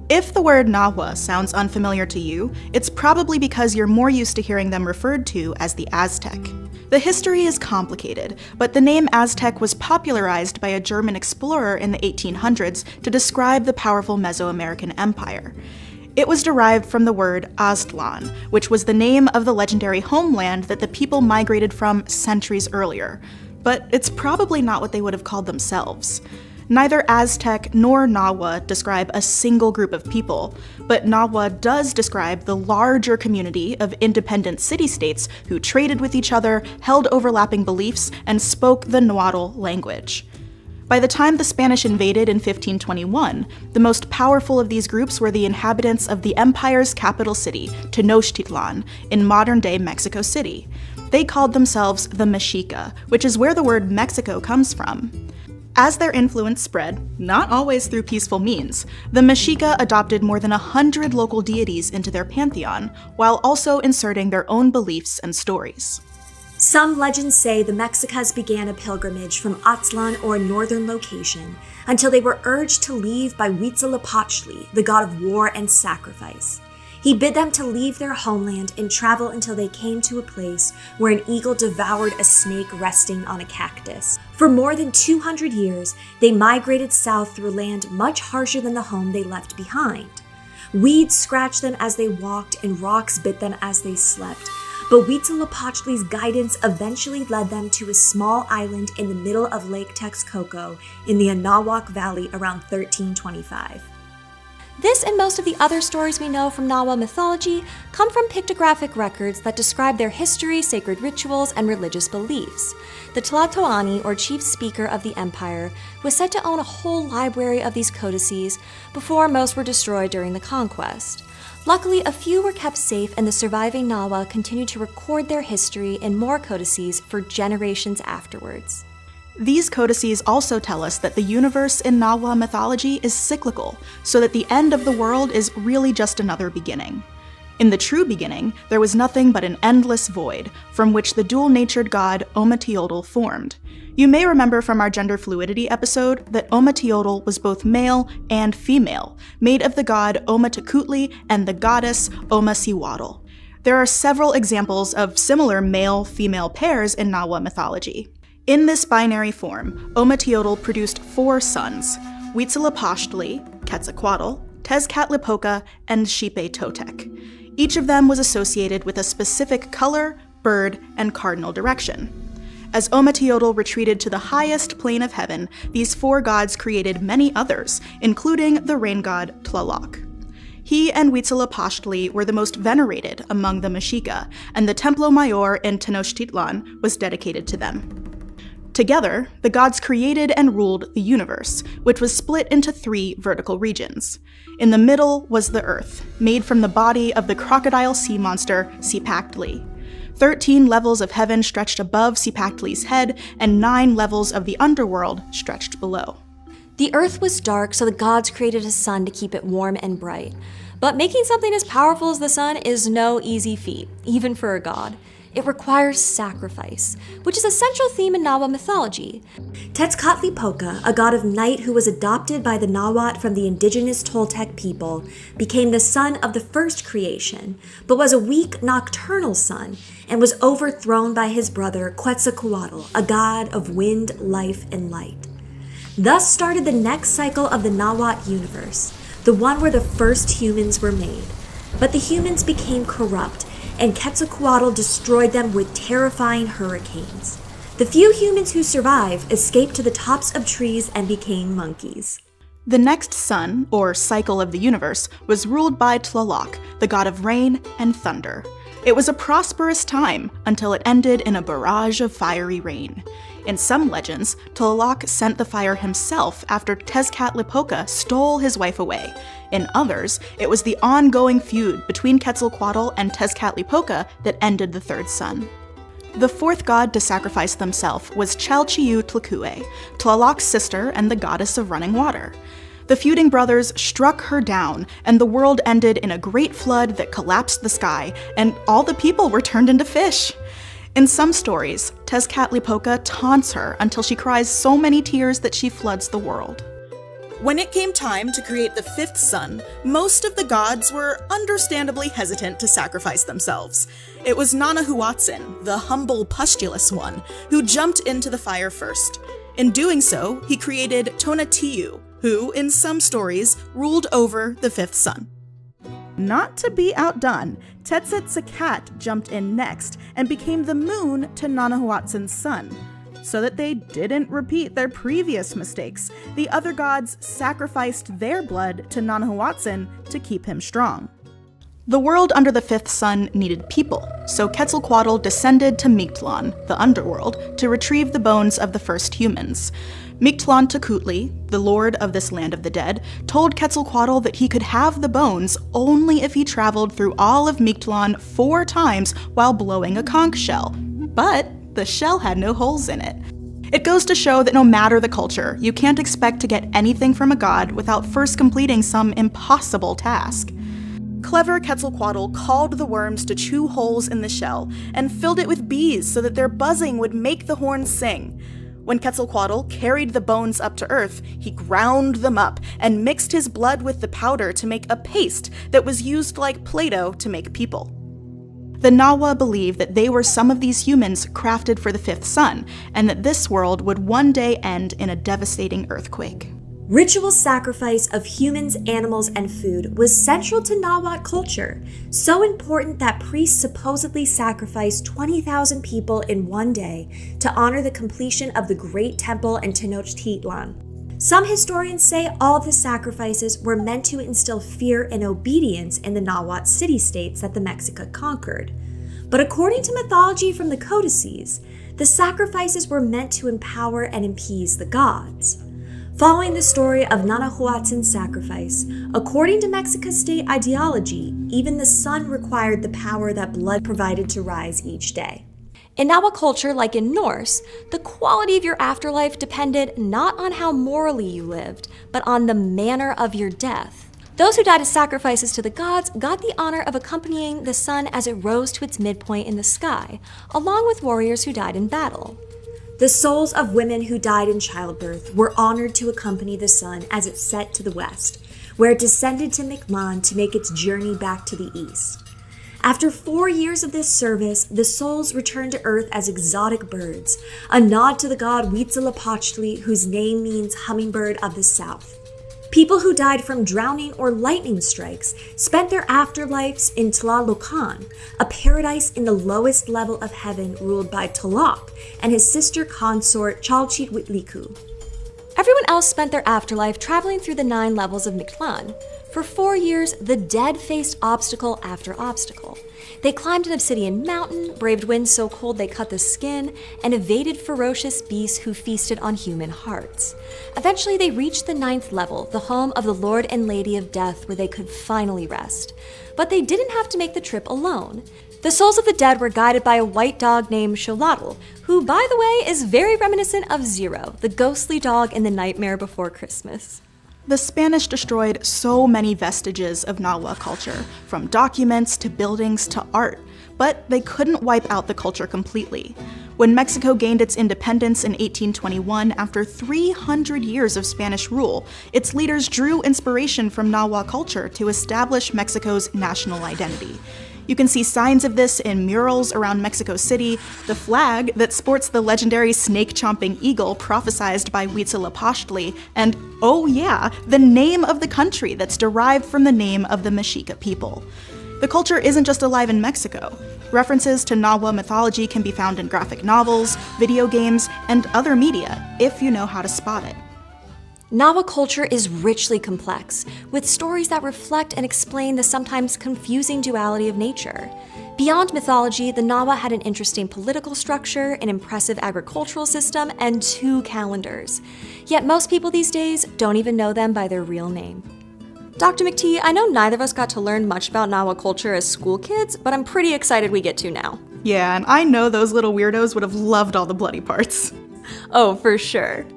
If the word Nahua sounds unfamiliar to you, it's probably because you're more used to hearing them referred to as the Aztec. The history is complicated, but the name Aztec was popularized by a German explorer in the 1800s to describe the powerful Mesoamerican empire. It was derived from the word Aztlan, which was the name of the legendary homeland that the people migrated from centuries earlier. But it's probably not what they would have called themselves. Neither Aztec nor Nahua describe a single group of people, but Nahua does describe the larger community of independent city-states who traded with each other, held overlapping beliefs, and spoke the Nahuatl language. By the time the Spanish invaded in 1521, the most powerful of these groups were the inhabitants of the empire's capital city, Tenochtitlan, in modern-day Mexico City. They called themselves the Mexica, which is where the word Mexico comes from. As their influence spread, not always through peaceful means, the Mexica adopted more than 100 local deities into their pantheon, while also inserting their own beliefs and stories. Some legends say the Mexicas began a pilgrimage from Aztlan or a northern location until they were urged to leave by Huitzilopochtli, the god of war and sacrifice. He bid them to leave their homeland and travel until they came to a place where an eagle devoured a snake resting on a cactus. For more than 200 years, they migrated south through land much harsher than the home they left behind. Weeds scratched them as they walked and rocks bit them as they slept. But Huitzilopochtli's guidance eventually led them to a small island in the middle of Lake Texcoco in the Anahuac Valley around 1325. This and most of the other stories we know from Nahua mythology come from pictographic records that describe their history, sacred rituals, and religious beliefs. The Tlatoani, or chief speaker of the empire, was said to own a whole library of these codices before most were destroyed during the conquest. Luckily, a few were kept safe, and the surviving Nahua continued to record their history in more codices for generations afterwards. These codices also tell us that the universe in Nahua mythology is cyclical, so that the end of the world is really just another beginning. In the true beginning, there was nothing but an endless void, from which the dual-natured god Ometeotl formed. You may remember from our gender fluidity episode that Ometeotl was both male and female, made of the god Ometecutli and the goddess Omecihuatl. There are several examples of similar male-female pairs in Nahua mythology. In this binary form, Ometeotl produced 4 sons: Huitzilopochtli, Quetzalcoatl, Tezcatlipoca, and Xipe Totec. Each of them was associated with a specific color, bird, and cardinal direction. As Ometeotl retreated to the highest plane of heaven, these 4 gods created many others, including the rain god Tlaloc. He and Huitzilopochtli were the most venerated among the Mexica, and the Templo Mayor in Tenochtitlan was dedicated to them. Together, the gods created and ruled the universe, which was split into 3 vertical regions. In the middle was the earth, made from the body of the crocodile sea monster Cipactli. 13 levels of heaven stretched above Cipactli's head, and 9 levels of the underworld stretched below. The earth was dark, so the gods created a sun to keep it warm and bright. But making something as powerful as the sun is no easy feat, even for a god. It requires sacrifice, which is a central theme in Nahua mythology. Tezcatlipoca, a god of night who was adopted by the Nahuatl from the indigenous Toltec people, became the son of the first creation, but was a weak nocturnal sun and was overthrown by his brother Quetzalcoatl, a god of wind, life, and light. Thus started the next cycle of the Nahuatl universe, the one where the first humans were made. But the humans became corrupt, and Quetzalcoatl destroyed them with terrifying hurricanes. The few humans who survived escaped to the tops of trees and became monkeys. The next sun, or cycle of the universe, was ruled by Tlaloc, the god of rain and thunder. It was a prosperous time until it ended in a barrage of fiery rain. In some legends, Tlaloc sent the fire himself after Tezcatlipoca stole his wife away. In others, it was the ongoing feud between Quetzalcoatl and Tezcatlipoca that ended the third sun. The 4th god to sacrifice themselves was Chalchiuhtlicue, Tlaloc's sister and the goddess of running water. The feuding brothers struck her down, and the world ended in a great flood that collapsed the sky, and all the people were turned into fish. In some stories, Tezcatlipoca taunts her until she cries so many tears that she floods the world. When it came time to create the fifth sun, most of the gods were understandably hesitant to sacrifice themselves. It was Nanahuatzin, the humble, pustulous one, who jumped into the fire first. In doing so, he created Tonatiuh, who, in some stories, ruled over the fifth sun. Not to be outdone, Tetzetzacat jumped in next and became the moon to Nanahuatzin's son. So that they didn't repeat their previous mistakes, the other gods sacrificed their blood to Nanahuatzin to keep him strong. The world under the fifth sun needed people, so Quetzalcoatl descended to Mictlan, the underworld, to retrieve the bones of the first humans. Mictlantecuhtli, the lord of this land of the dead, told Quetzalcoatl that he could have the bones only if he traveled through all of Mictlan 4 times while blowing a conch shell. But the shell had no holes in it. It goes to show that no matter the culture, you can't expect to get anything from a god without first completing some impossible task. Clever Quetzalcoatl called the worms to chew holes in the shell and filled it with bees so that their buzzing would make the horns sing. When Quetzalcoatl carried the bones up to Earth, he ground them up and mixed his blood with the powder to make a paste that was used like Play-Doh to make people. The Nahua believed that they were some of these humans crafted for the fifth sun, and that this world would one day end in a devastating earthquake. Ritual sacrifice of humans, animals, and food was central to Nahuatl culture, so important that priests supposedly sacrificed 20,000 people in one day to honor the completion of the Great Temple in Tenochtitlan. Some historians say all of the sacrifices were meant to instill fear and obedience in the Nahuatl city-states that the Mexica conquered. But according to mythology from the codices, the sacrifices were meant to empower and appease the gods. Following the story of Nanahuatzin's sacrifice, according to Mexican state ideology, even the sun required the power that blood provided to rise each day. In Nahua culture, like in Norse, the quality of your afterlife depended not on how morally you lived, but on the manner of your death. Those who died as sacrifices to the gods got the honor of accompanying the sun as it rose to its midpoint in the sky, along with warriors who died in battle. The souls of women who died in childbirth were honored to accompany the sun as it set to the west, where it descended to Mictlan to make its journey back to the east. After 4 years of this service, the souls returned to Earth as exotic birds, a nod to the god Huitzilopochtli, whose name means hummingbird of the south. People who died from drowning or lightning strikes spent their afterlives in Tlalocan, a paradise in the lowest level of heaven ruled by Tlaloc and his sister consort Chalchitwitliku. Everyone else spent their afterlife traveling through the 9 levels of Mictlan. For 4 years, the dead faced obstacle after obstacle. They climbed an obsidian mountain, braved winds so cold they cut the skin, and evaded ferocious beasts who feasted on human hearts. Eventually, they reached the 9th level, the home of the Lord and Lady of Death, where they could finally rest. But they didn't have to make the trip alone. The souls of the dead were guided by a white dog named Xolotl, who, by the way, is very reminiscent of Zero, the ghostly dog in The Nightmare Before Christmas. The Spanish destroyed so many vestiges of Nahua culture, from documents to buildings to art, but they couldn't wipe out the culture completely. When Mexico gained its independence in 1821 after 300 years of Spanish rule, its leaders drew inspiration from Nahua culture to establish Mexico's national identity. You can see signs of this in murals around Mexico City, the flag that sports the legendary snake-chomping eagle prophesized by Huitzilopochtli, and, oh yeah, the name of the country that's derived from the name of the Mexica people. The culture isn't just alive in Mexico. References to Nahua mythology can be found in graphic novels, video games, and other media, if you know how to spot it. Nahua culture is richly complex, with stories that reflect and explain the sometimes confusing duality of nature. Beyond mythology, the Nahua had an interesting political structure, an impressive agricultural system, and 2 calendars. Yet most people these days don't even know them by their real name. Dr. McTee, I know neither of us got to learn much about Nahua culture as school kids, but I'm pretty excited we get to now. Yeah, and I know those little weirdos would have loved all the bloody parts. Oh, for sure.